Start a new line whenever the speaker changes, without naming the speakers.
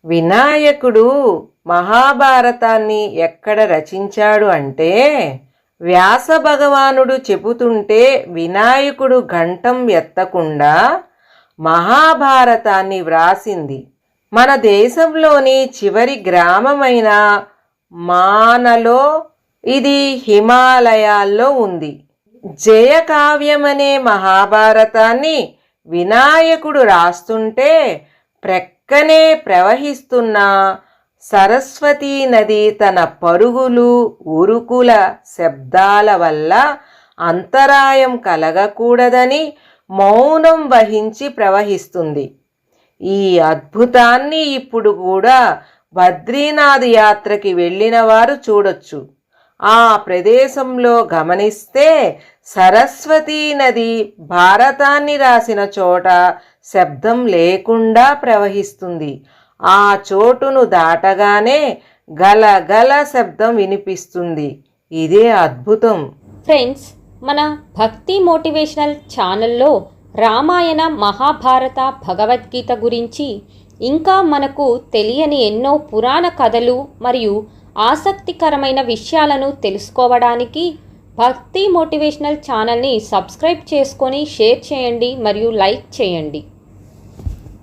వినాయకుడు మహాభారతాన్ని ఎక్కడ రచించాడు అంటే, వ్యాస భగవానుడు చెబుతుంటే వినాయకుడు ఘంటం ఎత్తకుండా మహాభారతాన్ని వ్రాసింది. మన దేశంలోని చివరి గ్రామమైన మానలో ఇది హిమాలయాల్లో ఉంది. జయకావ్యమనే మహాభారతాన్ని వినాయకుడు రాస్తుంటే ప్రక్కనే ప్రవహిస్తున్న సరస్వతీ నది తన పరుగులు ఉరుకుల శబ్దాల వల్ల అంతరాయం కలగకూడదని మౌనం వహించి ప్రవహిస్తుంది. ఈ అద్భుతాన్ని ఇప్పుడు కూడా బద్రీనాథ్ యాత్రకి వెళ్ళిన వారు చూడొచ్చు. ఆ ప్రదేశంలో గమనిస్తే సరస్వతీ నది భారతాన్ని రాసిన చోట శబ్దం లేకుండా ప్రవహిస్తుంది. ఆ చోటును దాటగానే గలగల శబ్దం వినిపిస్తుంది. ఇదే అద్భుతం.
ఫ్రెండ్స్, మన భక్తి మోటివేషనల్ ఛానల్లో రామాయణ, మహాభారత, భగవద్గీత గురించి ఇంకా మనకు తెలియని ఎన్నో పురాణ కథలు మరియు ఆసక్తికరమైన విషయాలను తెలుసుకోవడానికి భక్తి మోటివేషనల్ ఛానల్ని సబ్స్క్రైబ్ చేసుకొని షేర్ చేయండి మరియు లైక్ చేయండి.